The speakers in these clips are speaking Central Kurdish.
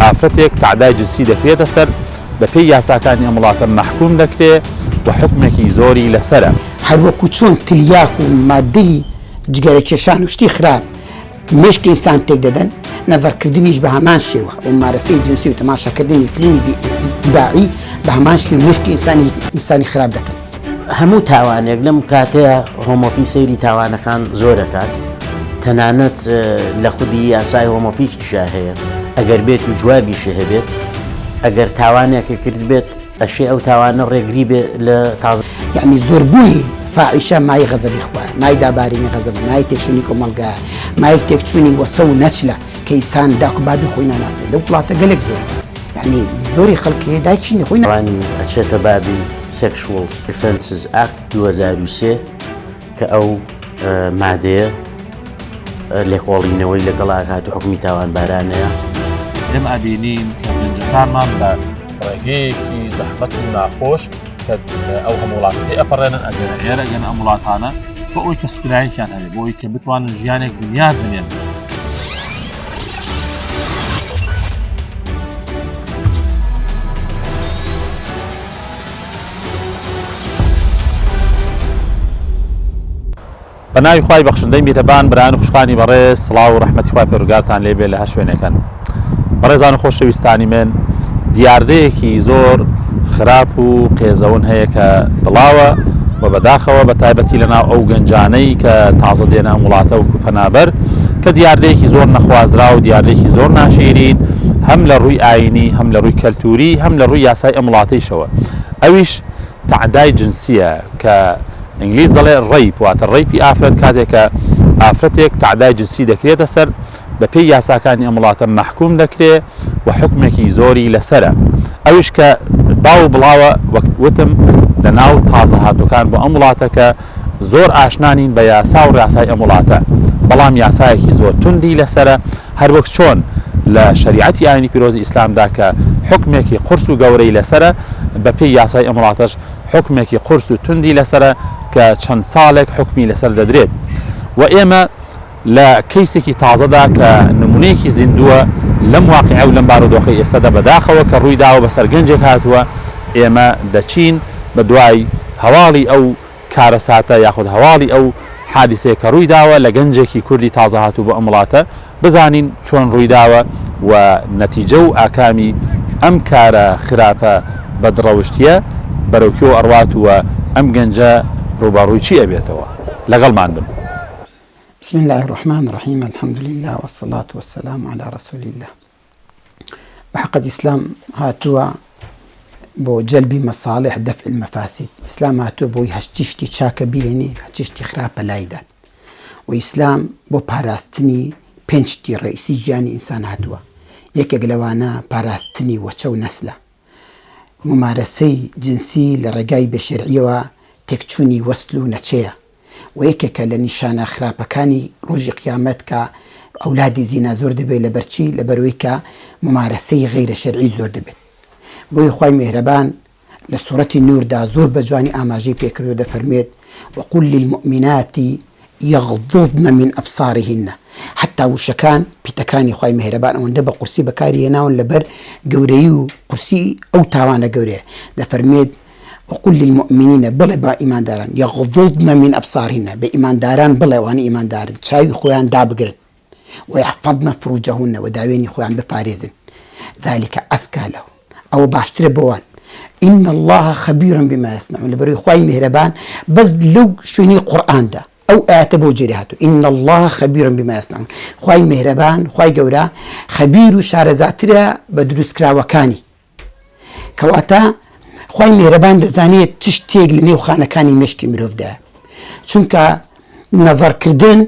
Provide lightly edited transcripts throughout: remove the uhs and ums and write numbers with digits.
ئافرەتێک تعدای جنسی دەکرێتە سەر بەپێی یاساکانی ئەم وڵاتە محکوم دەکرێت و حکمێکی زۆری لەسەرە. هەروەکو چۆن تلیاک و مادەی جگەرەکێشان و شتی خراپ مشکی ئینسان تێک دەدەن، نەظەرکردنیش بە هەمان شێوە و مارەسەی جنسی و تەماشاکردنی فیلمی ئیباعی بە هەمان شێوە مشکی ئینسانی خراپ دەکەن. هەموو تاوانێک لەم کاتەیە هۆمۆفی سەیری تاوانەکان زۆر دەکات، تەنانەت لە خودی یاسای هۆمۆفیسکیشا هەیە، ئەگەر بێت و جوابیشە هەبێت، ئەگەر تاوانێکی کرد بێت ئەشێ ئەو تاوانە ڕێگری بێت لە تازە. یعنی زۆربوونی فاحیشە مای غەزەبی خوایە، مای دابارینی غەزەب، مای تێکچوونی کۆمەڵگایە، مای تێکچوونی وەسە و نەچلە کە ئینسان داکوبابی خۆی ناناسێت. لەو وڵاتە گەلێک زۆر، یعنی زۆری خەڵکی دایکشینی خۆی ناوانی ئەچێتە بابی Sexual Offences Act 2003 کە ئەو مادەیە لێکۆڵینەوەی لەگەڵ ئاکات و حکمی تاوانبارانەیە. ئێمە ئەبینین کە گەنجەکانمان بە ڕێگەیەکی زەحمەت و ناخۆش کە ئەو هەموو وڵاتەکەی ئەپەڕێنن ئەگەنە ئێرە ئەگەن ئەم وڵاتانە بۆ ئەوی کە سوکراییان هەبێت، بۆ ئەوی کە بتوانن ژیانێک بنیاد بنێن. بەناوی خوای بەخشندەی میهرەبان، برایان و خوشخانی بەڕێز، سڵاو و ڕەحمەتی خوای پەروەردگارتان لێبێ لە هەر شوێنێکن. بەڕێزان و خۆشەویستانی من، دیاردەیەکی زۆر خراپ و قێزەون هەیە کە بڵاوە و بەداخەوە بە تایبەتی لەناو ئەو گەنجانەی کە تازە دێنە ئەم وڵاتە و پەنابەر، کە دیاردەیەکی زۆر نەخوازرا و دیاردەیەکی زۆر ناشیرین، هەم لە ڕووی ئاینی، هەم لە ڕووی کەلتوری، هەم لە ڕووی یاسای ئەم وڵاتەیشەوە. ئەویش تعدای جنسیە کە ئینگلیز دەڵێ ڕیپ، واتە ڕیپی ئافرەت، کاتێک کە ئافرەتێک تعدای جنسی دەکرێتە سەر بەپێی یاساکانی ئەم وڵاتە محکوم دەکرێت و حکمێکی زۆری لەسەرە. ئەوش کە باو بڵاوە وەکوتم لە ناو تازە هاتووکان بۆ ئەم وڵاتە کە زۆر ئاشنانین بە یاسا و ڕاستای ئەم وڵاتە، بەڵام یاسایەکی زۆر توندی لەسەرە، هەر وەک چۆن لە شریعەتی ئاینی پیرۆزی ئیسلامدا کە حکمێکی قورس و گەورەی لەسەرە، بەپێی یاسای ئەم وڵاتەش حکمێکی قورس و توندی لەسەرە کە چەند ساڵێک حکمی لەسەر دەدرێت. و ئێمە لە کەیسێکی تازەدا کە نمونەیەکی زیندووە لەم واقعە و لەم بارودۆخی ئێستادا بەداخەوە کە ڕووی داوە بەسەر گەنجێک هاتووە، ئێمە دەچین بە دوای هەواڵی ئەو کارەساتە یاخود هەواڵی ئەو حادیسەیە کە ڕووی داوە لە گەنجێکی کوردی تازە هاتوو بۆ ئەم وڵاتە، بزانین چۆن ڕووی داوە و نەتیجە و ئاکامی ئەم کارە خراپە بەدڕەوشتیە بەرەوکیۆ ئەڕوات وە ئەم گەنجە ڕووبەڕووی چی ئەبێتەوە. لەگەڵمان بن. بسم الله الرحمن الرحيم، الحمد لله والصلاة والسلام على رسول الله. بحق الإسلام هاتوا بو جلب مصالح دفع المفاسد. إسلام هاتوا بو هشتشتي شاك بيني هشتشتي خراب لايدا، وإسلام بو باراستني بنشتي رئيسي جاني إنسان هاتوا يك قلوانا باراستني وشو نسله ممارسي جنسي لرقاي بشرعية وتكتشوني وصلو نتشيه وەیەکێکە لە نیشانە خراپەکانی ڕۆژی قیامەت کە ئەولادی زینا زۆر دەبێت لە بەرچی لە بەرەوەی کە ممارەسەی غەیرە شەرعی زۆر دەبێت. بۆی خوای میهرەبان لە سوورەتی نوردا زۆر بە جوانی ئاماژەی پێکردو دەفەرمێت وقل للمؤمنات يغضضن من أبصارهن، حتى وشەکان پیتەکانی خوای میهرەبان ئەوەندە بە قورسی بەکاری هێناون لەبەر گەورەی و قورسی ئەو تاوانە گەورەیە. دەفەرمێت وقل للمؤمنين بلا با إيمان داران يغضضن من أبصارهن، بإيمان داران بلا واني إيمان داران شاوي خوان دابقرن ويحفظن فروجهن وداويني خوان بباريزن ذلك أزكى لهم أو باشتر بوان إن الله خبير بما يصنعون. لبري خوي مهربان بس لو شوني قرآن ده أو آيات بوجريهاتو إن الله خبير بما يصنعون. خوي مهربان خوي جورا خبير شارزاترا بدروس كراوكاني كواتا خوای میهرەبان دەزانێت چ شتێک لە نێو خانەکانی مشکی مرۆڤدا، چونکە نەظەرکردن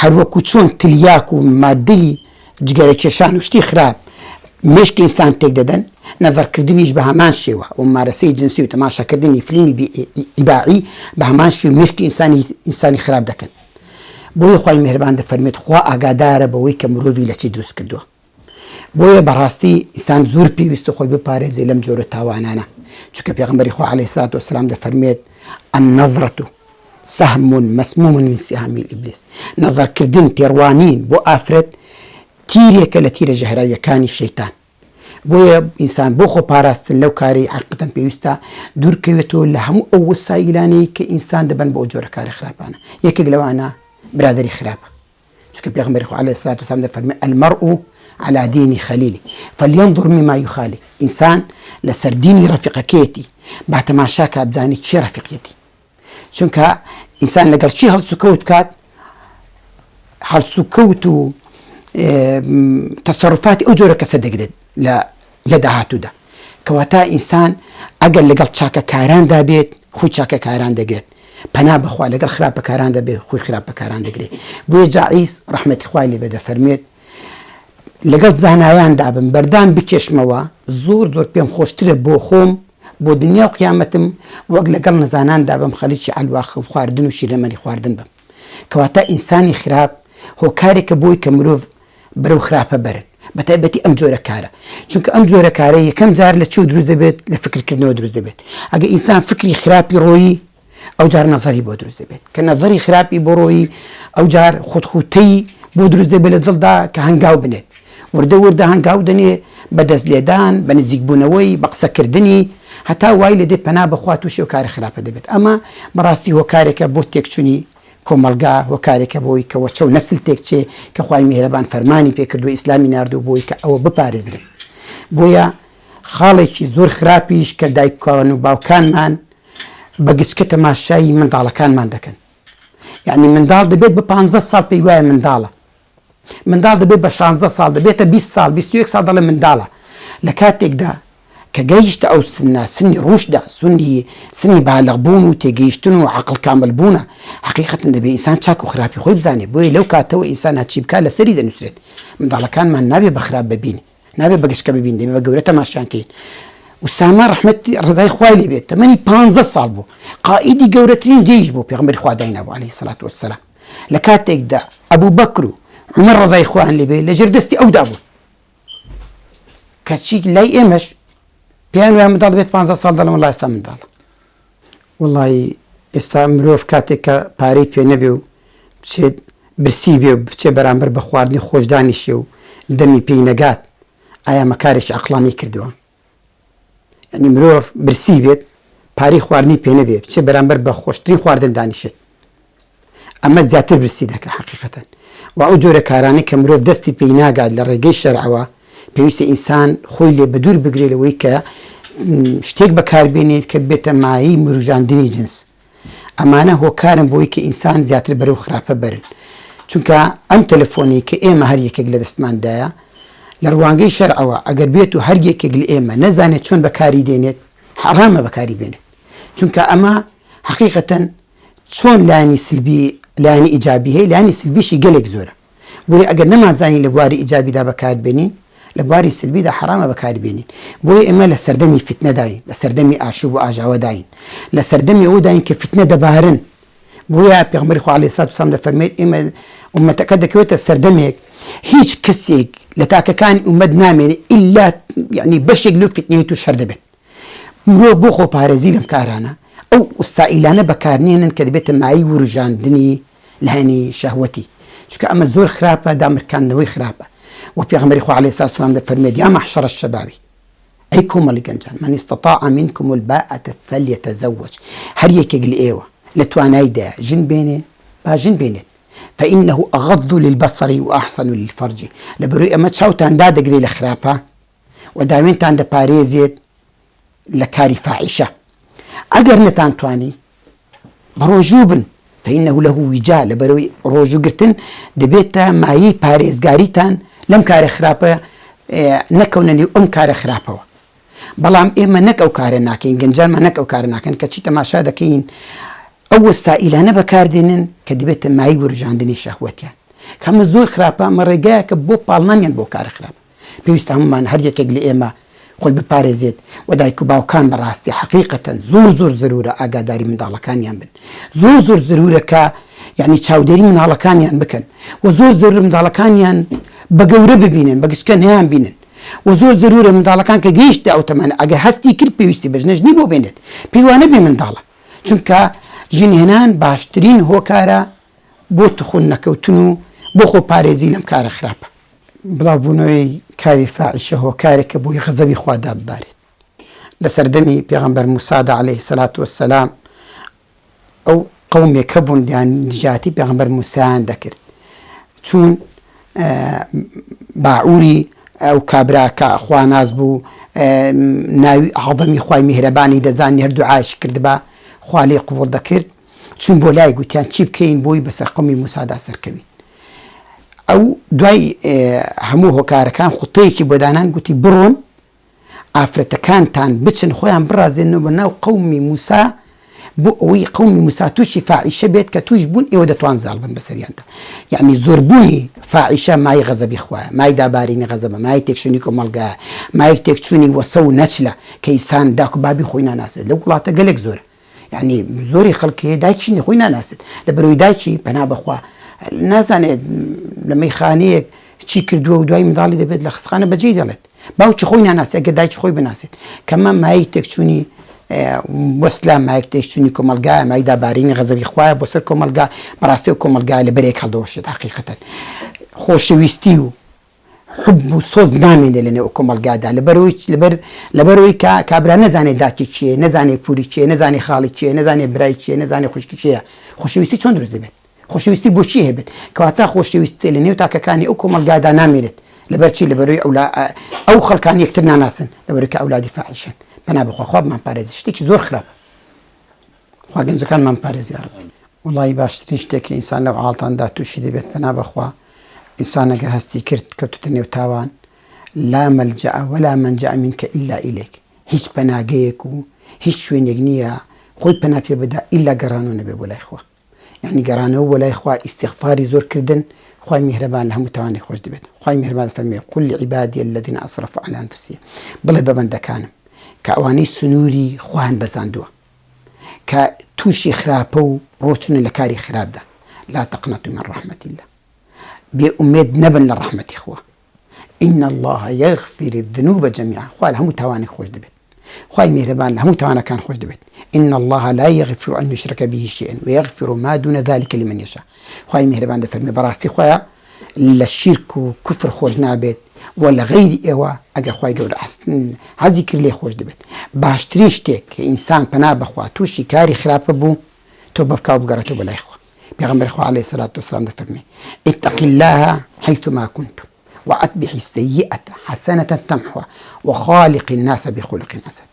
هەروەکو چۆن تلیاک و مادەی جگەرەکێشان و شتی خراپ مشکی ئینسان تێک دەدەن، نەظەرکردنیش بە هەمان شێوە و مارەسەی جنسی و تەماشاکردنی فیلمی ئیباعی بە هەمان شێوە مشکی ئینسانی خراپ دەکەن. بۆیە خوای میهرەبان دەفەرمێت خوا ئاگادارە بەوەی کە مرۆڤی لە چی دروست کردووە. بۆیە بەڕاستی ئینسان زۆر پێویستە خۆی بپارێزێ لەم جۆرە تاوانانە، چونکە پێغەمبەری خوا عەلەیهی سەلاتو وەسەلام دەفەرمێت النەظرەة سەهم مسموم من سهام الإبلیس. نەظەرکردن تێڕوانین بۆ ئافرەت تیرێکە لە تیرە ژەهراویەکانی شەیتان. بۆیە ئینسان بۆ خۆ پاراستن لەو کاری حقیقەتەن پێویستە دوورکەوێتەوە لە هەموو ئەو وسایلانەی کە ئینسان دەبن بۆ جۆرە کارە خراپانە. یەکێک لەوانە برادری خراپە، چونکە پێغەمبەری خوا عەلەیهی سەڵات وسەلام دەفەرمێ المەرء على دینی خەلیلی فلينظر مما يخالي. ئینسان لەسەر دینی ڕەفیقەکەیەتی با تەماشا کە بزانی چی ڕەفیقەتی، چونکە ئینسان لەگەڵ چی هەڵسو کەوت بکات، هەڵسو کەوت و تەسەڕوفاتی ئەو جۆرە کەسە دەگرێت لە داهاتوودا. کەواتە ئینسان ئەگەر لەگەڵ چاکەکاراندا بێت خۆی چاکەکاران دەگرێت، پەنا بخوا لەگەڵ خراپەکاران دەبێت خۆی خراپەکاران دەگرێت. بۆیە جاعیس ڕەحمەتی خوای لێ بێ دەفەرمێت لەگەڵ زانایاندا بم بەردام بکێشمەوە زۆر پێم خۆشترە بۆ خۆم بۆ دنیا و قیامەتم وەک لەگەڵ نەزاناندا بم خەریکی ئەلواخ خواردن و شیرەمەنی خواردن بم. کەواتە ئینسانی خراپ هۆکارێکە بۆی کە مرۆڤ بەرەو خراپە بەرن، بەتایبەتی ئەم جۆرە کارە، چونکە ئەم جۆرە کارە یەکەم جار لە چی دروست دەبێت؟ لە فکرکردنەوە دروست دەبێت. ئەگە ئینسان فکری خراپی ڕۆیی ئەو جار نەظەری بۆ دروست دەبێت، کە نەظەری خراپی بۆ ڕۆیی ئەو جار خودخوتەی بۆ دروست دەبێت لە دڵدا کە هەنگاو بنێت، وردە هەنگاو دەنێ بە دەست لێدان، بە نزیکبوونەوەی، بە قسەکردنی، هەتا وای لێ دێ پەنا بەخوا تووشی و کارە خراپە دەبێت. ئەمە بەڕاستی هۆکارێکە بۆ تێکچوونی کۆمەلگا، هۆکارێکە بۆی کە وەچە و نەسل تێکچێ کە خوای میهرەبان فەرمانی پێکردو ئیسلامی ناردوو بۆی کە ئەوە بپارێزرن. بۆیە خاڵێکی زۆر خراپیش کە دایکان و باوکانمان بە گچکە تەماشای منداڵەکانمان دەکەن. یعنی منداڵ دەبێت بە 15 ساڵ پێی وایە منداڵە، منداڵ دەبێت بە 16 ساڵ دەبێتە 20 ساڵ 21 ساڵ دەڵێ منداڵە. لە کاتێکدا کە گەیشتە ئەو سنە، سنی ڕوشدا، سنی بالغبوون و تێگەیشتن و عقل کامل بوونە، حقیقەتەن دەبێت ئینسان چاک و خراپی خۆی بزانێت. بۆیە لەو کاتەوە ئینسان هەچی بکات لەسەری دەنووسرێت. منداڵەکانمان نابێت بە خراپ ببین، نابێت بە گشکە ببین، دەبێت بە گەورە تەماشاکەین. وسامە ڕەحمەتی ڕزای خوای لێ بێت تەمەنی 15 ساڵ بوو، قائیدی گەورەترین جێیش بوو، پێغەمبەری خوا داینابوو عەلەیهی سەڵات وەسەلام. لە کاتێکدا ئەبوو بەکر و عومەر ڕزای خوایان لێ بێت لەژێر دەستی ئەودا بوون، کەچی لای ئێمەش پیان وایە منداڵ بێت 15 ساڵ دەڵێن وەڵای ئێستا منداڵە. وەڵی ئێستا مرۆڤ کاتێک کە پارەی پێ نەبێ و بچێت برسی بێ و بچێت بەرامبەر بە خواردنی خۆشدانیشێ و دەمی پێی نەگات، ئایا مەکارێکی عەقڵانی کردووە؟ یعنی مرۆڤ برسی بێت پارەی خواردنی پێ نەبێ بچێت بەرامبەر بە خۆشترین خواردن دانیشێت، ئەمە زیاتر برسی دەکە حقیقەتەن. و ئەو جۆرە کارانەی کە مرۆڤ دەستی پێی ناگات لە ڕێگەی شەرعەوە پێویستە ئینسان خۆی لێ بەدوور بگرێت لەوەی کە شتێک بەکاربێنێت کە بێتە مایی مروژاندنی جنس. ئەمانە هۆکارن بۆی کە ئینسان زیاتر بەرەو خراپە بەرن، چونکە ئەم تەلەفۆنی کە ئێمە هەر یەکێک لە دەستماندایە لە ڕوانگەی شەرعەوە ئەگەر بێت و هەر یەکێک لە ئێمە نەزانێت چۆن بەکاری دێنێت حرامە بەکاری بێنێت، چونکە ئەمە حقیقەتەن چۆن لایانی سلبی لایانی ئیجابی هەیە، لایانی سلبیشی گەلێک زۆرە. بۆیە ئەگەر نەمازانی لە بواری ئیجابیدا بەکاربێنین لە بواری سلبیدا حرامە بەکاربێنین. بۆیە ئێمە لە سەردەمی فتنەداین، لە سەردەمی ئاشوب و ئاژاوەداین، لە سەردەمی ئەوەداین کە فتنە دەبارن. بۆیە پێغەمبەری خوا عەلەیهی سەڵات وسەلام دەفەرمێت ئێمە ئومەتەکە دەکەوێتە سەردەمێک هیچ کەسێک لە تاکەکانی ئومەت نامێنێت ئیلا یعنی بەشێک لەو فتنەیە توش هەر دەبێت. مرۆڤ بۆ خۆپارێزی لەم کارانە ئەو وسائلانە بەکارنێنن کە دەبێتە مای وروژاندنی لایەنی شەهوەتی، چونکە ئەمە زۆر خراپە، دامرکاندنەوەی خراپە. و پێغەمبەری خوا عەلەیهی سەڵات وسەلام دەفەرمێت یا مەحشەرە الشەبابی، ئەی کۆمەڵی گەنجان، من استطاع منکم الباءة فليتزوج، هەر یەکێک لە ئێوە لە تواناییدایە ژن بێنێ با ژن بێنێت، فإنه أغض للبصر وأحسن للفرج. لەبەرەوەی ئەمە چاوتان دادەگرێت لە خراپە و داوێنتان دەپارێزێت لە کاری فاحیشە. ئەگەر نەتانتوانی بەڕۆژوو بن فإنه له وجاء، لەبەرەوەی ڕۆژوگرتن دەبێتە مایەی پارێزگاریتان لەم کارە خراپە نەکەونە نێو ئەم کارە خراپەوە. بەڵام ئێمە نەک ئەو کارە ناکەین، گەنجانمان نەک ئەو کارە ناکەن کە چی تەماشا دەکەین ئەو وەسائلانە بەکاردێنن کە دەبێتە مای وروژاندنی شەهوەتیان، کەمە زۆر خراپە، ئەمە ڕێگایەکە بۆ پاڵنانیان بۆ کارە خراپە. پێویستە هەمومان هەر یەکێک لە ئێمە خۆی بپارێزێت و دایک و باوکان بەڕاستی حقیقەتەن زۆر زەرورە ئاگاداری منداڵەکانیان بن، زۆر زەرورە کە یعنی چاودێری مناڵەکانیان بکەن و زۆر زەرورە منداڵەکانیان بە گەورە ببینن، بە گشکە نەیان بینن و زۆر زەرورە منداڵەکان کە گەیشتە ئەو تەمەنە ئەگەر هەستی کرد پێویستی بە ژنەژنی بۆ بێنێت، پێی وانە بێ منداڵە، چونکە ژنهێنان باشترین هۆکارە بۆ تخۆن نەکەوتن و بۆ خۆپارێزی لەم کارە خراپە. بڵاوبوونەوەی کاری فاعیشە هۆکارێکە بۆی غەزەبی خوادا ببارێت لە سەردەمی پێغەمبەر موسادا عەلەیهی سەلات وەسەلام ئەو قەومێکە بوون یان نجاتی پێغەمبەر موسایان دەکرد چون باعوری ئەو کابراکە خواناز بوو ناوی عەظەمی خوای میهرەبانی دەزانی هەردوو عایش کردبا خوا لێی قبوڵ دەکرد چون بۆ لای گوتیان چی بکەین بۆی بەسەر قەومی موسادا سەرکەوین ئەو دوای هەموو هۆکارەکان خوتەیەکی بۆ دانان گوتی بڕۆن ئافرەتەکانتان بچن خۆیان بڕازێنەوە بە ناو قەومی موسا بۆ ئەوەی قەومی موسا تووشی فاعیشە بێت کە توش بوون ئێوە دەتوان زاڵ بن بەسەریاندا یعنی زۆربوونی فاعیشە مای غەزەبی خوایە مای دابارینی غەزەبە مای تێکچوونی کۆمەڵگایە مای تێکچوونی وەسە و نەچلە کە ئینسان داک و بابی خۆی ناناسێت لەو وڵاتە گەلێک زۆرە یعنی زۆری خەڵکی دایکشینی خۆی ناناسێت لە بەرەوەی دایکی پەنا بەخوا نازانێت لە مەیخانەیەک چی کردووە و دوای منداڵی دەبێت لە خستخانە بەجێ دەڵێت باوکی خۆی ناناسێت ئەگەر دایکی خۆی بناسێت کەمە مای تێکچوونی وەسلا مایک تێکچوونی کۆمەلگایە مای دابارینی غەزەبی خوایە بۆ سەر کۆمەلگا بەڕاستی و کۆمەلگای لە بەرێک هەڵدۆشێت حەقیقەتەن خۆشەویستی و حب و سۆز نامێنێت لەنێو کۆمەلگادا لەبەرەوەی کابرا نەزانێت داکی چیە نەزانێت پوری چیە نەزانێت خاڵی چیە نەزانێت برای چیە نەزانێت خوشکی چیە خۆشەویستی چۆن دروست دەبێت خۆشەویستی بۆ چی هەبێت کەواتە خۆشەویستی لە نێو تاکەکانی ئەو کۆمەلگادا نامێنێت لەبەرچی لەبەرەوەی ئەو خەڵکان یەکتر ناناسن لەبەرەوەی کە ئەولادی فاحیشن پەنا بخوا خوابمان پارێزی شتێکی زۆر خراپە خوا گەنجەکانمان پارێزی یارب وڵی باشترین شتێکی ئینسان لەو حاڵەتاندا تووشی دەبێت پەنا بەخوا ئینسان ئەگەر هەستی کرد کەوتوتە نێو تاوان لا مەلجەء ولا منجەء منکە ئیلا ئیلەیک هیچ پەناگەیەک و هیچ شوێنێک نییە خۆی پەنا پێ بدا ئیلا گەڕانەوە نەبێ بۆ لای خوا یعنی گەڕانەوە بۆ لای خوا ئیستیغفاری زۆر کردن خوای میهرەبان لە هەموو تاوانی خۆش دەبێت خوای میهرەبان فەرمێ قل لعبادی الذین ئەسرفوا علی ئەنفسهم بڵێ بە بەندەکانم کە ئەوانەی سنووری خوان بەزاندووە کە تووشی خراپە و ڕۆچنە لە کاری خراپدا لا تقنطوا من رحمة الله بێئومێد نەبن لە ڕەحمەتی خوا إن الله يغفر الذنوب جميعا خوا لە هەموو تاوانی خۆش دەبێت خوای میهرەبان لە هەموو تاوانەکان خۆش دەبێت إن الله لا يغفر أن يشرك به شيئا ويغفر ما دون ذلك لمن يشاء خوای میهرەبان دەفەرمێ بەڕاستی خۆیان لە شیرک و کوفر خۆش نابێت ولا غیری ئێوە ئەگەر خوای گەورە حەزی کرد لێ خۆش دەبێت باشترین شتێک کە ئینسان پەنا بەخوا تووشی کاری خراپە بوو تۆ بەبکا و بگەڕێتەوە بەلای خوا پێغەمبەر خوا عەلەیهی سەلات وسەلام دەفەرمێ اتق الله حيثما كنتم وأتبع السيئة حسنة تمحوها وخالق الناس بخلق حسن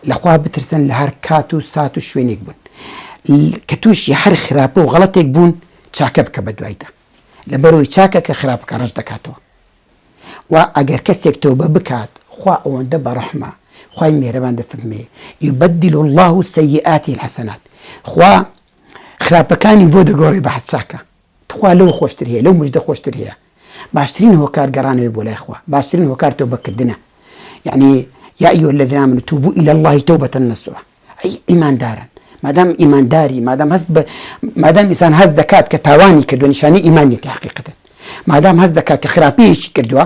لخوا بترسن لهر كاتو ساتو شوينيك بون كتوش يحر خرابه وغلطيك بون تشاكبك بدويدا لبروي تشاكك خرابك رج دكاتو وأجر كسيك توبة بكات خوا وند برحمة خوا مهربان دفرمي يبدل الله السيئات الحسنات خوا خرابكاني بود غوري بحث ساكا خوا لو خوشتر هي لو مجد خوشتر هي باشترين هو كار قرانه بولا اخوه باشترين هو كار توبه كدنا يعني يا ايها الذين امنوا توبوا الى الله توبه نصوحا اي ايمان دارا ما دام ايمان داري ما دام انسان هز دكات كتاواني كدو نشاني ايمانيتي حقيقه ما دام هز دكات خرابيش كدوا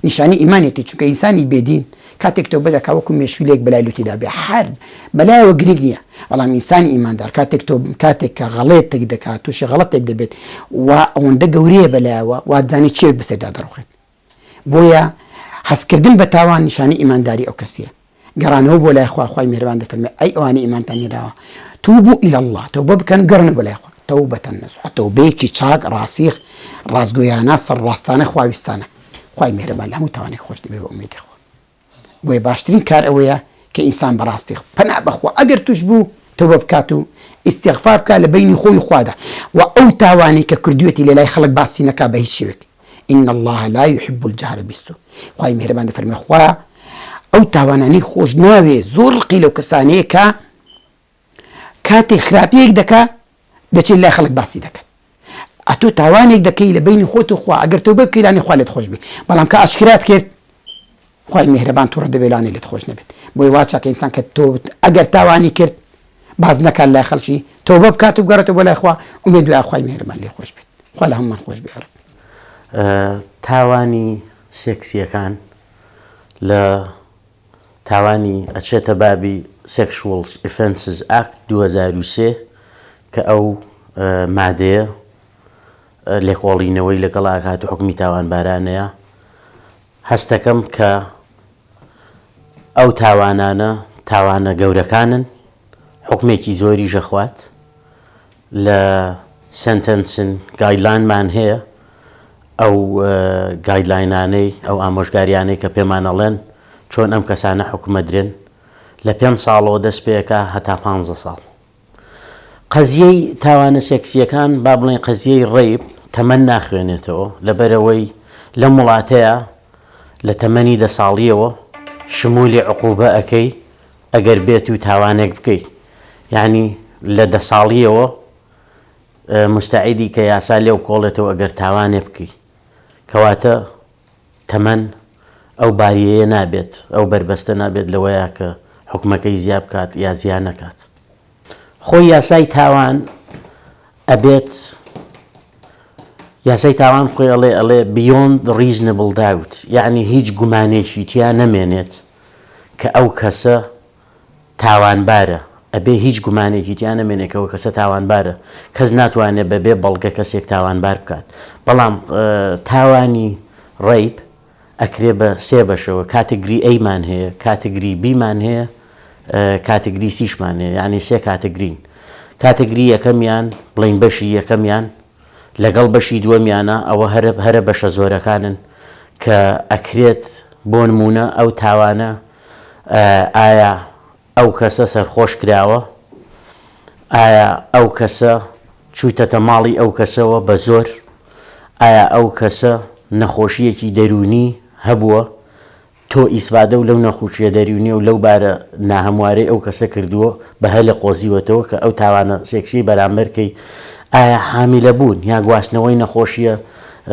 نشاني ايمانيتي چونك انساني بيدين كاتك توبه دكا وكم مشوليك بلا لوتي دابي حر بلا وغريغنيا والله انسان ايمان دار كاتك غلطك دكاتو شي غلطك دبت وان دغوريه بلا واداني تشيك بس دادروخ بويا حسكردن بتاوان نشاني ايمان داري او كسيه قرانو بولا اخوا اخوي مهربان دفرمي اي اواني ايمان تاني راوا توبوا الى الله توبه كان قرن بلا اخوا توبه النصح توبيكي تشاق راسيخ راسغويانا سر راستانه خواويستانه خوای مهربان لهموو توانێک خۆش دەبێ بە ئومێدی خوا بۆیە باشترین کار ئەوەیە کە ئینسان بەڕاستی پەنا بەخوا ئەگەر توش بوو تەوبە بکات و ئیستیغفار بکات لە بینی خۆی خوادا و ئەو تاوانی کە کردوێتی لە لای خەڵک باسی نەکا بە هیچ شێوێک إن الله لا يحب الجهر بالسوء خوای مهربان دەفەرمێ خوا ئەو تاوانانەی خۆش ناوێ زۆر ڕقی لەو کەسانەیە کە کاتێک خراپیەک دەکا دەچێت لای خەڵک باسی دەکات ئەتۆ تاوانێک دەکەی لە بینی خۆت و خوا ئەگەر تۆ بکەی لانی خوا لێت خۆش بێ بەڵام کە ئاشکرات کرد خوای میهرەبان تووڕە دەبێ لانی لێت خۆش نەبێت بۆی وا چاکە ئینسان کە تۆ ئەگەر تاوانی کرد باز نەکات لای خەڵکی تۆبە بکات و بگەڕێتەوە بۆ لای خوا ئومێد دوای خوای میهرەبان لێ خۆش بێت خوا لە هەمومان خۆش بێ تاوانی سێکسیەکان لە تاوانی ئەچێتە بابی Sexual Offences Act 2003 کە ئەو مادەیە لێکۆڵینەوەی لەگەڵ ئاکات و حکمی تاوانبارانەیە هەستەکەم کە ئەو تاوانە گەورەکانن حکمێکی زۆری ژەخوات لە سنتەنسن گایدلاینمان هەیە ئەو گایدلاینانەی ئەو ئامۆژگاریانەی کە پێمانەڵێن چۆن ئەم کەسانە حکومە درێن لە 5 ساڵەوە دەست پێەکە هەتا 15 ساڵ. قەزیەی تاوانە سێکسیەکان با بڵێن قەزیەی ڕێیب تەمەن ناخوێنێتەوە لەبەرەوەی لە وڵاتەیە لە تەمەنی 10 ساڵیەوە شمولی عقوبە ئەەکەی ئەگەر بێت و تاوانێک بکەیت، یعنی لە 10 ساڵیەوە مستعیدی کە یاسا لێو کۆڵێتەوە ئەگەر تاوانێ بکەیت، کەواتە تەمەن ئەو باریەیە نابێت، ئەو بربەستە نابێت لەوەیە کە حکومەکەی زیاد بکات یا زیان نەکات. خۆی یاسای تاوان ئەبێت یاسای تاوان خۆی ئەڵێ beyond reasonable doubt، یعنی هیچ گومانێکی تیا نەمێنێت کە ئەو کەسە تاوانبارە، ئەبێ هیچ گومانێکی تیا نەمێنێت کە ئەو کەسە تاوانبارە. کەس ناتوانێت بەبێ بەڵگە کەسێک تاوانبار بکات. بەڵام تاوانی ڕێیب ئەکرێ بە 3 بەشەوە، کاتگری ئەیمان هەیە، کاتگری بیمان هەیە، کاتگری سیشمان هەیە، یعنی 3 کاتگرین. کاتگری یەکەمیان بڵین بەشی یەکەمیان لەگەڵ بەشی دووەمیانە ئەوە هەرە بەشە زۆرەکانن کە ئەکرێت بۆ نمونە ئەو تاوانە ئایا ئەو کەسە سەرخۆش کراوە، ئایا ئەو کەسە چووتەتە ماڵی ئەو کەسەوە بە زۆر، ئایا ئەو کەسە نەخۆشیەکی دەرونی هەبووە تۆ ئیسبادە و لەو نەخۆشیە دەرونی و لەو بارە ناهەموارەی ئەو کەسە کردووە بە هەلە قۆزیوەتەوە کە ئەو تاوانە سێکسی بەرامبەرکەی ئایا حامیلە بوون یا گواستنەوەی نەخۆشیە،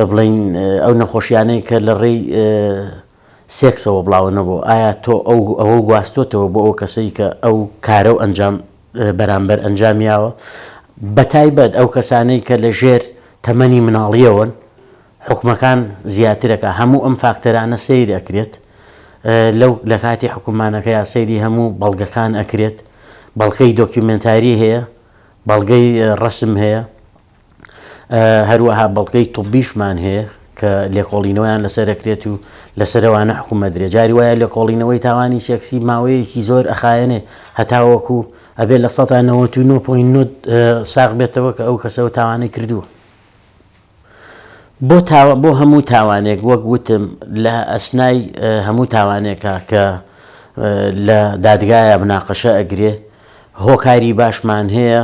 بڵین ئەو نەخۆشیانەی کە لە ڕێی سێکسەوە بڵاوە نەبوو، ئایا تۆ ئەوە گواستۆتەوە بۆ ئەو کەسەی کە ئەو کارە و ئەنجام بەرامبەر ئەنجامیاوە. بەتایبەت ئەو کەسانەی کە لە ژێر تەمەنی مناڵیەوەن حکومەکان زیاترەکە هەموو ئەم فاکتەرانە سەیر ئەکرێت لەو لە کاتی حکومانەکە یا سەیری هەموو بەڵگەکان ئەکرێت. بەڵگەی دۆکیومنتاری هەیە، بەڵگەی ڕسم هەیە، هەروەها بەڵگەی توبیشمان هەیە کە لێکۆڵینەوەیان لەسەر ئەکرێت و لەسەرەوانە حکومە درێ. جاری وایە لێکۆڵینەوەی تاوانی سێکسی ماوەیەکی زۆر ئەخایەنێ هەتاوەکو ئەبێت لە 99.9 ساغ بێتەوە کە ئەو کەسەوە تاوانەی کردووە. بۆ هەموو تاوانێک وەک وتم لە ئەسنای هەموو تاوانێکە کە لە دادگایە بناقەشە ئەگرێ هۆکاری باشمان هەیە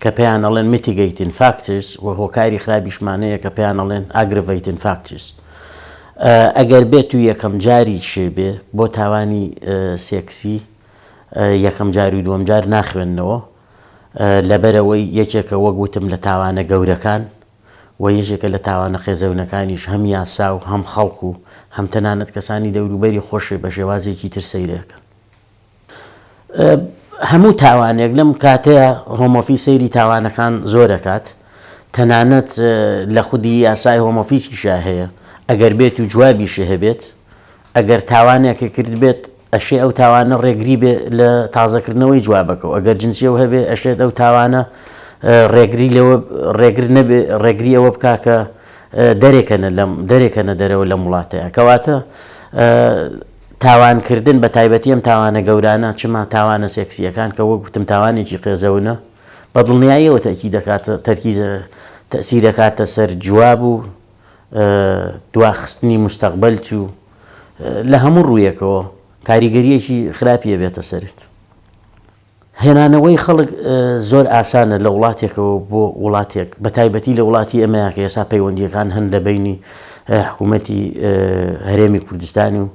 کە پێیان ئەڵێن mitigating factors و هۆکاری خراپیشمان هەیە کە پێیان ئەڵێن aggravating factors. ئەگەر بێت و یەکەم جاری شێبێ بۆ تاوانی سێکسی یەکەم جار و دووەم جار ناخوێننەوە لەبەرەوەی یەکێکە وەک وتم لە تاوانە گەورەکان و یەکێکە لە تاوانە خێزەونەکانیش هەم یاسا و هەم خەڵک و هەم تەنانەت کەسانی دەوروبەری خۆشی بە شێوازێکی تر سەیرەکەن. هەموو تاوانێک لەم کاتەیە هۆمۆفی سەیری تاوانەکان زۆرەکات، تەنانەت لە خودی یاسای هۆمۆفیسکیشا هەیە ئەگەر بێت و جوابیشی هەبێت، ئەگەر تاوانێکە کرد بێت ئەشێ ئەو تاوانە ڕێگری بێ لە تازەکردنەوەی جوابەکەەوە، ئەگەر جنسیەوە هەبێ ئەشێت ئەو تاوانە ڕێگری ئەوە بکا کە دەرێکەنە دەرەوە لە وڵاتەیە. کەواتە تاوانکردن بە تایبەتی ئەم تاوانە گەورانە چما تاوانە سێکسیەکان کە وەک وتم تاوانێکی قێزەونە بە دڵنیاییەوە تەکی دەکاتە تەرکیزە تەسیرەکاتە سەر جواب و دواخستنی مستەقبەل و لە هەموو ڕوویەکەوە کاریگەریەکی خراپیە بێتە سەرت. هێنانەوەی خەڵک زۆر ئاسانە لە وڵاتێکەوە بۆ وڵاتێک، بە تایبەتی لە وڵاتی ئەمەیە کە ئێستا پەیوەندیەکان هەن لە بینی حکوومەتی هەرێمی کوردستانی و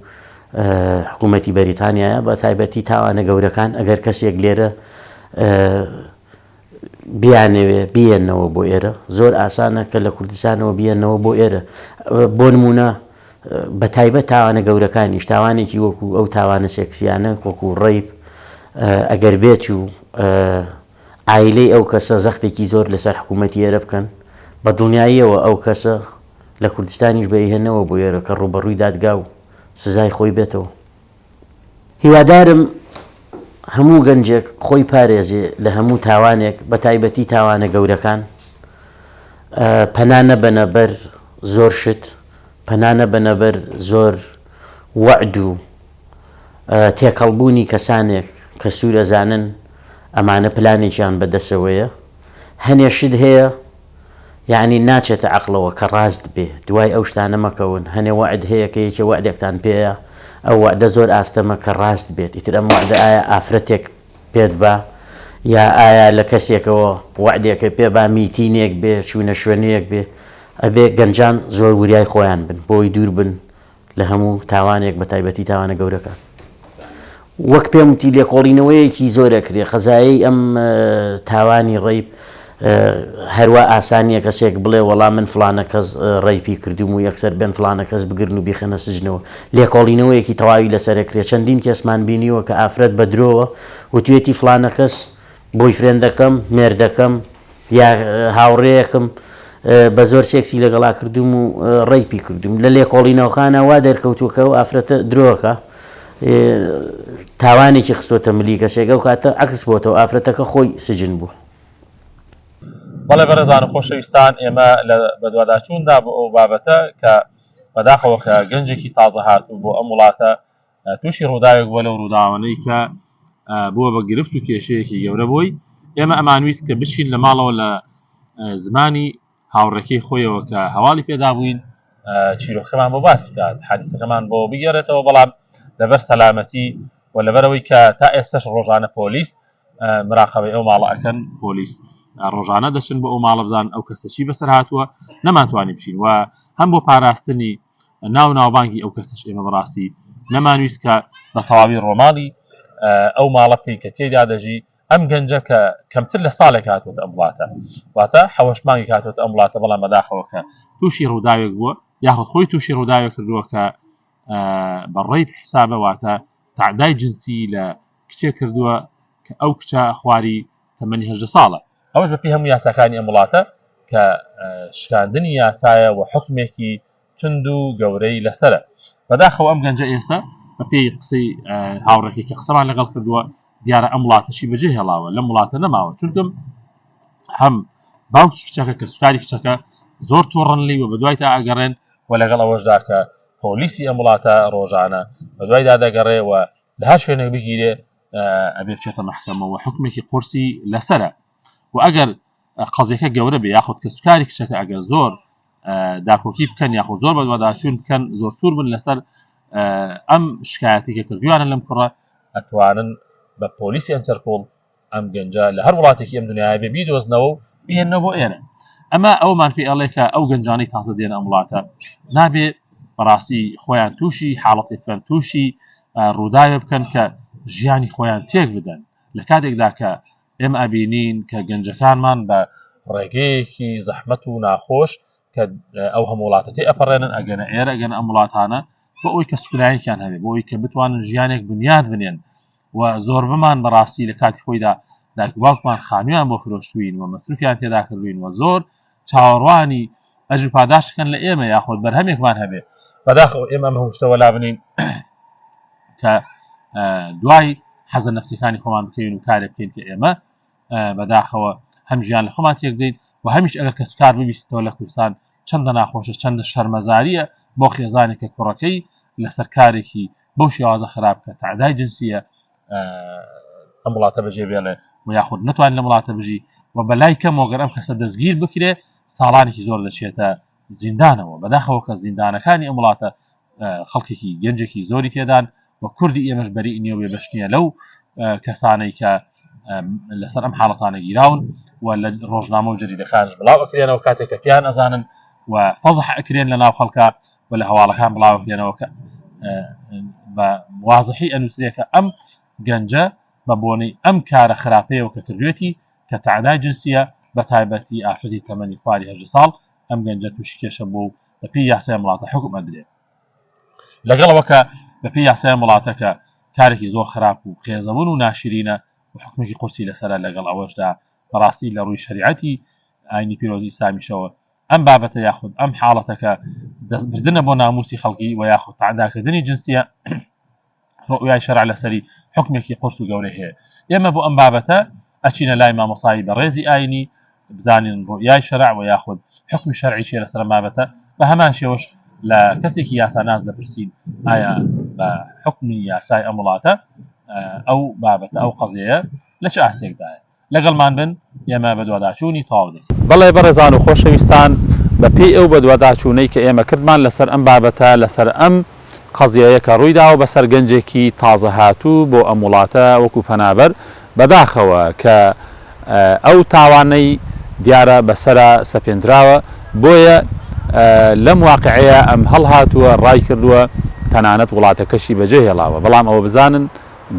حکوومەتی بەریتانیایە، بە تایبەتی تاوانە گەورەکان ئەگەر کەسێک لێرە بیانەوێ بیێنەوە بۆ ئێرە زۆر ئاسانە کە لە کوردستانەوە بیێنەوە بۆ ئێرە. بۆ نمونە بە تایبەت تاوانە گەورەکانیش تاوانێکی وەکو ئەو تاوانە سێکسیانە وەکو ڕێیب ئەگەر بێت و ئایلەی ئەو کەسە زەختێکی زۆر لەسەر حکوومەتی ئێرە بکەن بە دڵنیاییەوە ئەو کەسە لە کوردستانیش بەهێنەوە بۆ ئێرە کە ڕوبەڕووی دادگا و سزای خۆی بێتەوە. هیوادارم هەموو گەنجێک خۆی پارێزێ لە هەموو تاوانێک بە تایبەتی تاوانە گەورەکان، پەنانە بەنەبەر زۆر شت، پەنانە بەنەبەر زۆر وەعد و تێکەڵبوونی کەسانێک کە سوورەزانن ئەمانە پلانێکیان بەدەسەوەیە هەنێشت هەیە یعنی ناچێتە عەقڵەوە کە ڕاست بێ دوای ئەو شتانە مەکەون هەنێ وەعد هەیە کە یەکێ وەعدێکتان پێەیە ئەو وەعدە زۆر ئاستەمە کە ڕاست بێت ئیتر ئەم وەعدە ئایا ئافرەتێک پێت بە یا ئایا لە کەسێکەوە وەعدێکە پێ با میتینێک بێ چوونە شوێنەیەک بێ ئەبێ گەنجان زۆر وریای خۆیان بن بۆی دوور بن لە هەموو تاوانێک بە تایبەتی تاوانە گەورەکان وەک پێم وتی لێکۆڵینەوەیەکی زۆرەکرێ خەزایی ئەم تاوانی ڕێی هەروە ئاسانیە کەسێک بڵێ وەڵام من فلانە کەس ڕێیپی کردوم و یەکسەر بێن فلانە کەس بگرن و بیخەنە سژنەوە لێکۆڵینەوەیەکی تەواوی لەسەرەکرێت چەندین کەسمان بینیوە کە ئافرەت بە درۆوە و توێتی فلانە کەس بۆی فرێندەکەم مێردەکەم یا هاوڕێیەکم بە زۆر سێکسی لەگەڵا کردوم و ڕێیپی کردوم لە لێکۆڵینەوەکانە وا دەرکەوتووکە و ئافرەتە درۆکە تاوانێکی خستۆتە ملی کەسێکە و کاتە عکس بۆتەوە ئافرەتەکە خۆی سجن بوو. بەڵێ بەڕێزان و خۆشەویستان ئێمە لە بەدواداچووندا بۆ ئەو بابەتە کە بەداخەوە کە گەنجێکی تازە هاتوو بۆ ئەم وڵاتە تووشی ڕووداوێک بووە لەو ڕووداوانەی کە بووە بە گرفت و کێشەیەکی گەورە بووی ئێمە ئەمانویست کە بچین لە ماڵەوە لە زمانی هاوڕێکەی خۆیەوە کە هەواڵی پێدا بووین چیرۆکەمان بۆ باس بکات حادیسەکەمان بۆ بگێڕێتەوە بەڵام لەبەر سەلامەتی و لەبەرەوەی کە تا ئێستش ڕۆژانە پۆلیس مراقەبەی ئەو ماڵە ئەکەن پۆلیس ڕۆژانە دەچن بۆ ئەو ماڵە بزان ئەو کەسەچی بەسەر هاتووە نەماتوانین بچین و هەم بۆ پاراستنی ناوبانگی ئەو کەسش ئێمە بەڕاستی نەمانویست کە بە تەواوی ڕۆماڵی ئەو ماڵە بکەین کە تێدا دەژی ئەم گەنجە کە کەمتر لە ساڵێک هاتووەتە ئەم وڵاتە واتە حەوەش مانگی هاتووەتە ئەم وڵاتە بەڵام بەداخەوە کە تووشی ڕووداوێک بووە یاخود خۆی تووشی ڕووداوێک کردووە کە بەڕێی حسابە واتە تعدای جنسی لە کچێک کردووە کە ئەو کچە خواری تەمەنی 18 ساڵە ئەوش بەپی هەموو یاساکانی ئەم وڵاتە کە شکاندنی یاسایە و حکمێکی تند و گەورەی لەسرە بەداخەوە ئەم گەنجە ئێستا بەپێی قسەی هاوڕێکی کە قسەمان لەگەڵ کردووە دیارە ئەم وڵاتەشی بەجێ هێڵاوە لەم وڵاتە نەماوە چونکەم هەم باوکی کچەکە کە سوکاری کچەکە زۆر تووڕەنلی و بەدوای تا ئەگەڕێن و لەگەڵ ئەوەشدا کە پۆلیسی ئەم وڵاتە ڕۆژانە بەدوایدا دەگەڕێ و لە هەر شوێنێک بگیرێ ئەبێ بچێتە مەحکەمە و حکمێکی قورسی لەسرە و ئەگەر قەزیەکە گەورە بێ یاخود کە سوکاری کچەکە ئەگەر زۆر داکۆکی بکەن یاخود زۆر بەدواداچوون بکەن زۆر سوور بن لەسەر ئەم شکایەتی کە کردویانە لەم کوڕە ئەتوانن بە پۆلیسی ئەنتەرپۆڵ ئەم گەنجە لە هەر وڵاتێکی ئەم دنیای بێ بیدۆزنەوە و بهێننەوە بۆ ئێرە ئەمە ئەومان پێ ئەڵێ کە ئەو گەنجانەی تازە دێنە ئەم وڵاتە نابێ بەڕاستی خۆیان تووشی حاڵەتێک بکەن تووشی ڕووداوێ بکەن کە ژیانی خۆیان تێک بدەن لە کاتێکدا کە ئێمە ئەبینین کە گەنجەکانمان بە ڕێگەیەکی زەحمەت و ناخۆش کە ئەو هەموو وڵاتە تێ ئەپەڕێنن ئەگەنە ئێرە ئەگەن ئەم وڵاتانە بۆ ئەوی کە سوکرایەکیان هەبێ بۆ ئەوی کە بتوانن ژیانێک بنیاد بنێن و زۆر بمان بەڕاستی لە کاتی خۆیدا دایکباوکمان خانوویان بۆ فرۆشتوین و مەسروفیان تێدا کردوین و زۆر چاوەڕوانی ئەجر پاداشکەن لە ئێمە یاخۆت بەرهەمێکمان هەبێ بەداخەوە ئێمە ئەم هەموو شتەوە لا بنین کە دوای حەزە نەفسیەکانی خۆمان بکەین و کارێک بکەین کە ئێمە بەداخەوە هەم ژیان لە خۆمان تێک دەین و هەمیش ئەگەر کە سوکار ببیستەوە لە کوردستان چەندە ناخۆشە چەندە شەرمەزاریە بۆ خێزانێکە کوڕەکەی لەسەر کارێکی بەو شێوازە خراپ کە تعدای جنسیە ئەم وڵاتە بەجێ بێڵێ و یاخود نتوانین لە وڵاتە بژی و بەلای کەمەوە گەر ئەم کەسە دەستگیر بکرێ ساڵانێکی زۆر دەچێتە زیندانەوە بەداخەوە کە زیندانەکانی ئەم وڵاتە خەڵکێکی گەنجێکی زۆری تێدان و کوردی ئێمەش بەری نییە وێ بەشتیە لەو کەسانەی کە لەسەر ئەم حاڵەتانە گیراون و لە ڕۆژنامە و جەریدەکانش بڵاو ئەکرێنەوە کاتێک کە پیان ئەزانن و فەزح ئەکرێن لە ناو خەڵکە و لە هەواڵەکان بڵاو ئەکرێنەوە کە بە وازحی ئەنووسێکە ئەم گەنجە بە بۆنەی ئەم کارە خراپەیەوە کە کردوێتی کە تعدای جنسیە بە تایبەتی ئافرەتی تەمەنی خواری 18 ساڵ ئەم گەنجە تووشی کێشە بوو بەپێی یاسای وڵاتە حکم ئەدرێت لەگەڵەوە کە بەپێی یاسای وڵاتەکە کارێکی زۆر خراپ و خێزەبوون و ناشرینە و حکمێکی قورسی لەسەرە لەگەڵ ئەوەشدا بەڕاستی لە ڕووی شریعەتی ئاینی پیرۆزی ئیسلامیشەوە ئەم بابەتە یاخود ئەم حاڵەتەکە دەستبردنە بۆ ناموسی خەڵکی و یاخود تعداکردنی جنسیە ڕؤیای شەرع لەسەری حکمێکی قورس و گەورەی هەیە ئێمە بۆ ئەم بابەتە ئەچینە لای مامۆسایی بەڕێزی ئاینی بزانین ڕؤیای شەرع و یاخود حکمی شەرعی چیە لەسەر بابەتە بە هەمان شێوەش لە کەسێکی یاساناز دەپرسین ئایا بە حکمی یاسای ئەم وڵاتە ئەو بابەتە ئەو قەزەیە لە چ ئاستێکدایە لەگەڵمان بن ئێمە بە دوواداچوونی تەواو دەکەین. بەڵێ بەڕێزان و خۆشەویستان بەپێی ئەو بە دوواداچوونەی کە ئێمە کردمان لەسەر ئەم بابەتە لەسەر ئەم قەزیەیە کە ڕوویدا و بەسەر گەنجێکی تازە هاتوو بۆ ئەم وڵاتە وەکو پەنابەر بەداخەوە کە ئەو تاوانەی دیارە بەسرە سەپێنراوە بۆیە لەم واقعەیە ئەم هەڵهاتووە ڕای کردووە تەنانەت وڵاتەکەشی بەجێ هێڵاوە بەڵام ئەوە بزانن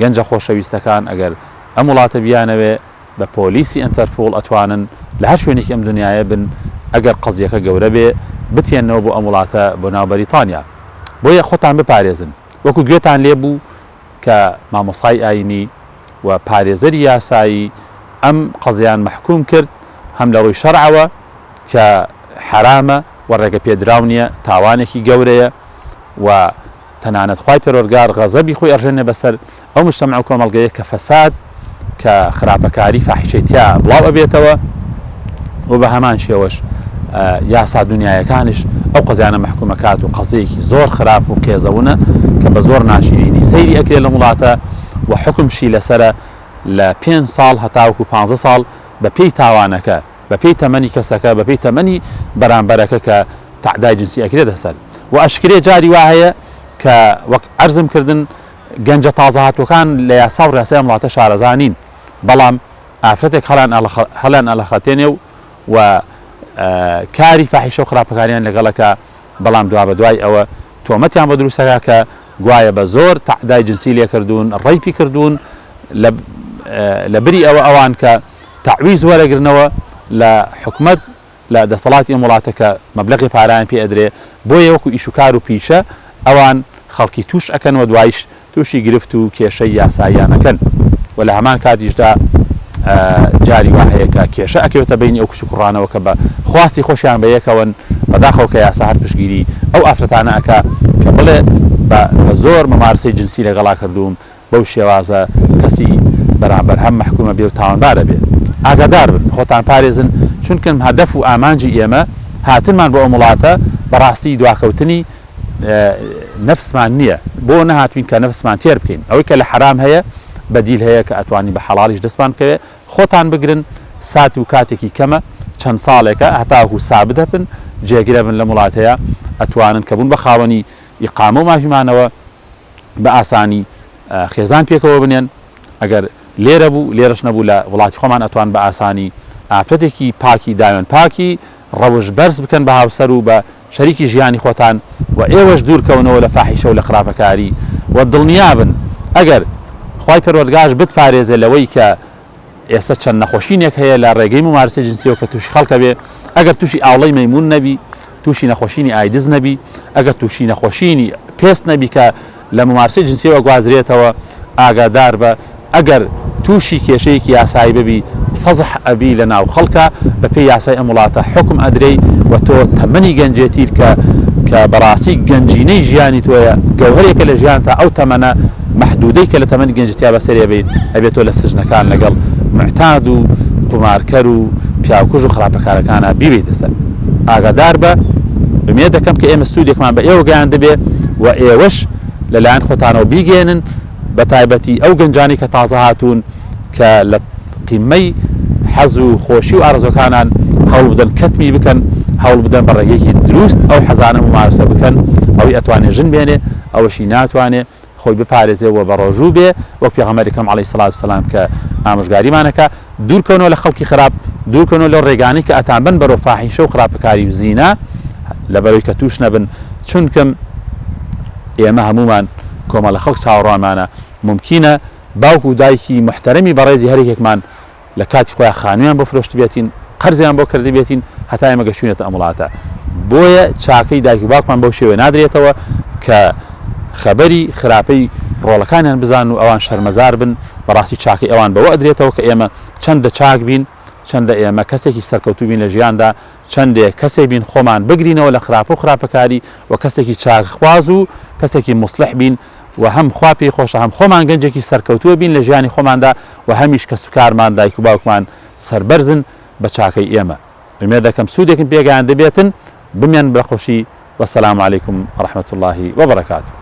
گەنجە خۆشەویستەکان ئەگەر ئەم وڵاتە بیانەوێ بە پۆلیسی ئەنتەرپۆڵ ئەتوانن لە هەر شوێنێکی ئەم دنیاە بن ئەگەر قەزیەکە گەورە بێ بتێنەوە بۆ ئەم وڵاتە بۆ ناو بەریتانیا بۆیە خۆتان بپارێزن وەکو گوێتان لێبوو کە مامۆسای ئاینی و پارێزەری یاسایی ئەم قەزیان محکوم کرد هەم لە ڕووی شەرعەوە کە حرامە و ڕێگە پێدراو نییە تاوانێکی گەورەیە و تەنانەت خوای پەروەردگار غەزەبی خۆی ئەڕژێنێ بەسەر ئەو مجتەمع و کۆمەڵگەیە کە فەساد کە خراپەکاری فاحیشەیتیا بڵاو ئەبێتەوە و بە هەمان شێوەش یاسا دنیایەکانش ئەو قەزیانە محکومەکات و قەزەیەکی زۆر خراپ و کێزەونە کە بە زۆر ناشرینی سەیری ئەکرێت لە وڵاتە و حکمشی لەسرە لە 5 ساڵ هەتاوکو 15 ساڵ بە پێی تاوانەکە بە پێی تەمەنی کەسەکە بە پێی تەمەنی بەرامبەرەکە کە تعدای جنسی ئەکرێت دەسەر و ئەشکرێ جاری وایە کە وەک عەرزم کردن گەنجە تازە هاتووەکان لە یاسا و ڕێسای وڵاتە شارەزانین بەڵام ئافرەتێک هەڵیان ئەلەخەتێنێ و کاری فاحیشە و خراپەکاریان لەگەڵەکە بەڵام دوا بە دوای ئەوە تۆمەتیان بە دروستەکە کە گوایە بە زۆر تعدای جنسی لێکردوون ڕەیپی کردوون لە بری ئەوان کە تعویز وەرەگرنەوە لە حکومەت لە دەسەڵاتی ئەم وڵاتەکە مەبلەغی پارایان پێ ئەدرێ بۆیە وەکو ئیشوکار و پیشە ئەوان خەڵکی توش ئەکەنەوە دوایش تووشی گرفت و کێشەی یاساییانەکەن و لە هەمان کاتیشدا جاری وهەیە کە کێشە ئەکەوێتە بینی ئەو کچ و کوڕانەوە کە بە خواستی خۆشیان بە یەکەون بەداخەوە کە یاسا هەر پشگیری ئەو ئافرەتانە ئەکا کە بڵێ بە زۆر مەمارسەی جنسی لەگەڵا کردووم بەو شێوازە کەسی بەرامبەر هەم محکومە بێ و تاوانبارە بێ ئاگادار بن خۆتان پارێزن چونکە هەدەف و ئامانجی ئێمە هاتنمان بۆ ئەم وڵاتە بەڕاستی دواکەوتنی نەفسمان نییە بۆ نەهاتوین کە نەفسمان تێر بکەین ئەوەی کە لە حرام هەیە بەدیل هەیە کە ئەتوانی بە حەڵالیش دەستمان بکەوێ خۆتان بگرن سات و کاتێکی کەمە چەند ساڵێکە هەتاکو سابدە بن جێگرە بن لە وڵات هەیە ئەتوانن کە بوون بە خاوەنی ئیقامە و مافیمانەوە بە ئاسانی خێزان پێکەوە بنێن ئەگەر لێرە بوو لێرەش نەبوو لە وڵاتی خۆمان ئەتوان بە ئاسانی ئافرەتێکی پاکی داوێن پاکی ڕەوش بەرز بکەن بە هاوسەر و بە شەریکی ژیانی خۆتان و ئێوەش دوورکەونەوە لە فاحیشە و لە خراپەکاری و دڵنیابن ئەگەر خوای پەروەردگار بتپارێزێ لەوەی کە ئێستا چەند نەخۆشینێک هەیە لە ڕێگەی ممارسە جنسیەوە کە تووشی خەڵکە بێ ئەگەر تووشی ئاوڵەی مەیمون نەبی تووشی نەخۆشینی ئایدز نەبی ئەگەر تووشی نەخۆشینی پێست نەبی کە لە ممارسە جنسیەوە گوازرێتەوە ئاگادار بە ئەگەر تووشی کێشەیەکی یاسایی ببی فەزح ئەبی لە ناو خەڵکە بە پێی یاسای ئەم وڵاتە حکم ئەدرێی و تۆ تەمەنی گەنجێتیر کە بەڕاستی گەنجینەی ژیانی تۆیە گەوهرێکە لە ژیان تا ئەو تەمەنە محدودەی کە لە تەمەنی گەنجتیا بەسەرێ بێت ئەبێتۆ لە سژنەکان لەگەڵ معتاد و قمارکەر و پیاوکوژ و خراپەکارەکانە بیبێتە سەر ئاگادار بە ئومێد دەکەم کە ئێمە سوودێکمان بە ئێوە گەیان دەبێ و ئێوەش لەلایەن خۆتانەوە بیگێنن بە تایبەتی ئەو گەنجانی کە تازە هاتوون کە لە قیمەی حەز و خۆشی و ئارزوەکانان هەوڵ بدەن کەتمی بکەن هەوڵ بدەن بە ڕێگەیەکی دروست ئەو حەزانە ممارسە بکەن ئەوی ئەتوانێ ژن بێنێ ئەوەشی ناتوانێ خۆی بپارێزێەوە بە ڕۆژوو بێ وەک پێغەمبەری ئەکرەم عەلەیهی سەڵات وسەلام کە ئامۆژگاریمانەکە دوورکەونەوە لە خەڵکی خراپ دوورکەونەوە لەو ڕێگانەی کە ئەتان بن بەرەو فاحیشە و خراپەکاری و زینا لەبەرەوەی کە توش نەبن چونکەم ئێمە هەمومان کۆمەڵە خەڵک چاوەڕوانمانە ممکنە باوکو و دایکی محتەرەمی بەڕێزی هەرێکێکمان لە کاتی خۆیان خانوویان بۆ فرۆشت بێتین قەرزیان بۆ کردی بێتین هەتا ئێمە گەشتوونێتە ئەم وڵاتە بۆیە چاکەی دایک و باوکمان بەو شێوێ نادرێتەوە کە خەبەری خراپەی ڕۆڵەکانیان بزان و ئەوان شەرمەزار بن بەڕاستی چاکەی ئەوان بەوە ئەدرێتەوە کە ئێمە چەندە چاک بین چەندە ئێمە کەسێکی سەرکەوتوو بین لە ژیاندا چەندێک کەسێک بین خۆمان بگرینەوە لە خراپە و خراپەکاری و کەسێکی چاکخواز و کەسێکی مصلح بین و هەم خوا پێی خۆشە هەم خۆمان گەنجێکی سەرکەوتووە بین لە ژیانی خۆماندا و هەمیش کەس و کارمان دایک و باوکمان سەربەرزن بە چاکەی ئێمە ئومێد دەکەم سوودێکم پێگەیان دەبێتن بمیان بەخۆشی والسلام عليكم ورحمة الله وبركاته.